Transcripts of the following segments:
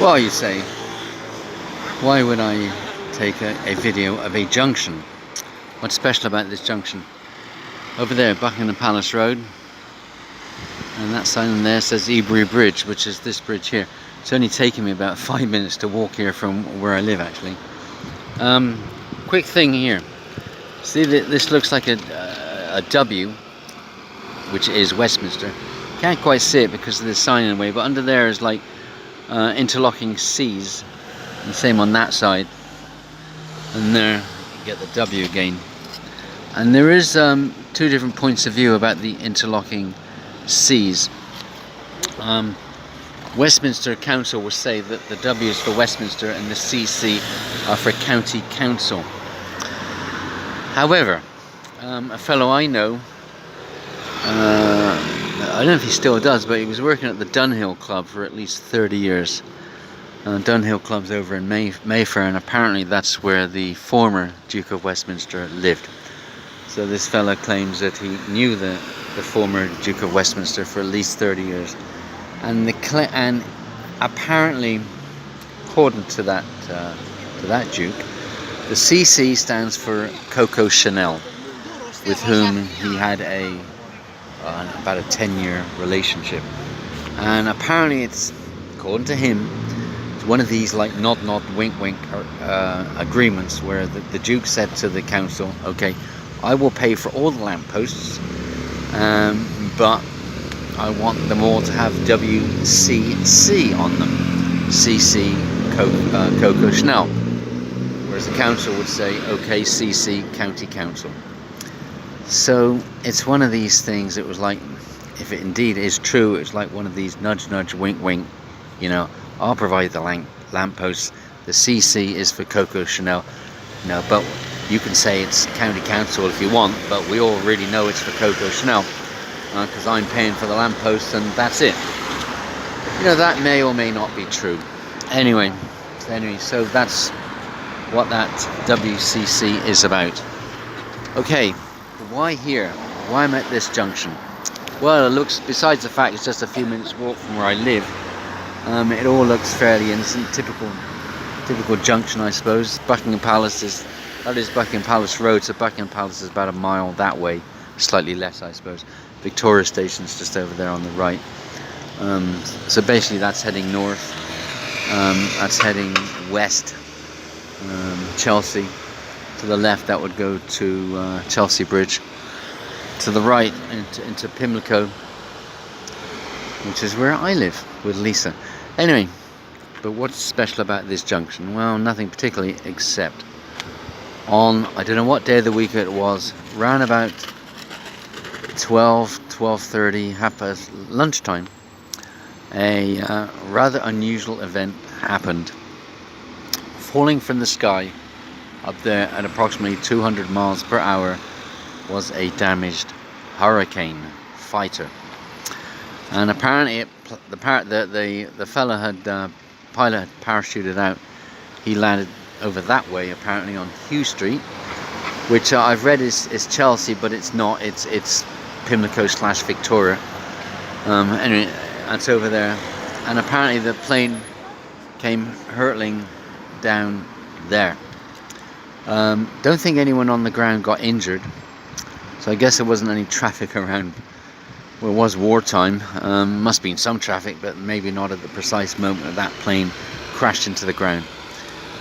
Well, you say, why would I take a video of a junction? What's special about this junction? Over there, Buckingham Palace Road, and that sign there says Ebury Bridge, which is this bridge here. It's only taken me about 5 minutes to walk here from where I live, actually. Quick thing here. See, this looks like a W, which is Westminster. Can't quite see it because of this sign in the way, but under there is like interlocking C's, and same on that side. And there you get the W again. And there is two different points of view about the interlocking C's. Westminster Council will say that the W is for Westminster and the CC are for County Council. However, a fellow I know, I don't know if he still does, but he was working at the Dunhill Club for at least 30 years. Dunhill Club's over in Mayfair, and apparently that's where the former Duke of Westminster lived. So this fella claims that he knew the former Duke of Westminster for at least 30 years. And apparently, according to that Duke, the CC stands for Coco Chanel, with whom he had about a 10-year relationship. And apparently it's, according to him, it's one of these like nod, wink, agreements where the Duke said to the council, okay, I will pay for all the lampposts, but I want them all to have WCC on them. CC Coco Chanel. Whereas the council would say, okay, CC County Council. So it's one of these things. It was like, if it indeed is true, it's like one of these nudge, wink, you know, I'll provide the lampposts. The CC is for Coco Chanel. No, but you can say it's County Council if you want, but we all really know it's for Coco Chanel, because I'm paying for the lampposts and that's it. You know, that may or may not be true. Anyway, so that's what that WCC is about. Okay, why here? Why am I at this junction? Well, it looks, besides the fact it's just a few minutes walk from where I live, it all looks fairly innocent. Typical junction, I suppose. Buckingham Palace that is Buckingham Palace Road, so Buckingham Palace is about a mile that way, slightly less, I suppose. Victoria Station's just over there on the right. So basically that's heading north. That's heading west. Chelsea. To the left that would go to Chelsea Bridge. To the right into Pimlico, which is where I live with Lisa. Anyway, but what's special about this junction? Well, nothing particularly, except on, I don't know what day of the week it was, round about 12:30, half past lunchtime, a rather unusual event happened. Falling from the sky up there at approximately 200 miles per hour was a damaged Hurricane fighter. And apparently the pilot had parachuted out. He landed over that way, apparently on Hugh Street, which I've read is Chelsea, but it's not. It's Pimlico / Victoria. Anyway, that's over there. And apparently the plane came hurtling down there. Don't think anyone on the ground got injured, so I guess there wasn't any traffic around. Well, it was wartime. Must have been some traffic, but maybe not at the precise moment that that plane crashed into the ground.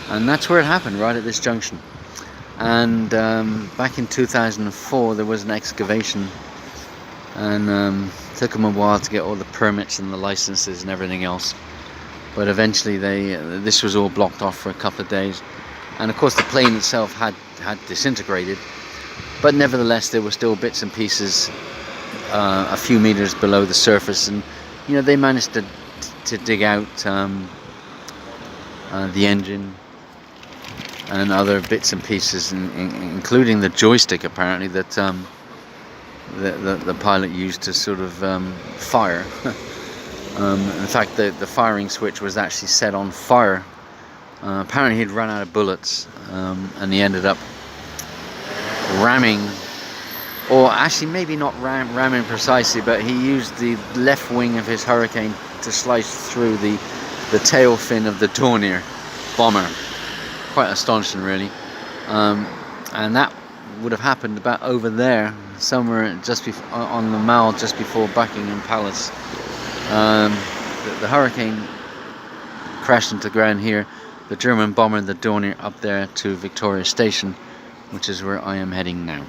And that's where it happened, right at this junction. And back in 2004 there was an excavation, and took them a while to get all the permits and the licenses and everything else, but eventually this was all blocked off for a couple of days. And of course the plane itself had disintegrated, but nevertheless there were still bits and pieces a few meters below the surface, and you know, they managed to dig out the engine and other bits and pieces, including the joystick apparently that the pilot used to sort of fire. In fact, the firing switch was actually set on fire. Apparently he'd run out of bullets, and he ended up ramming, or actually maybe not ramming precisely, but he used the left wing of his Hurricane to slice through the the tail fin of the Dornier bomber. Quite astonishing, really. And that would have happened about over there, somewhere just on the Mall, just before Buckingham Palace. The hurricane crashed into the ground here. The German bomber, the Dornier, up there to Victoria Station, which is where I am heading now.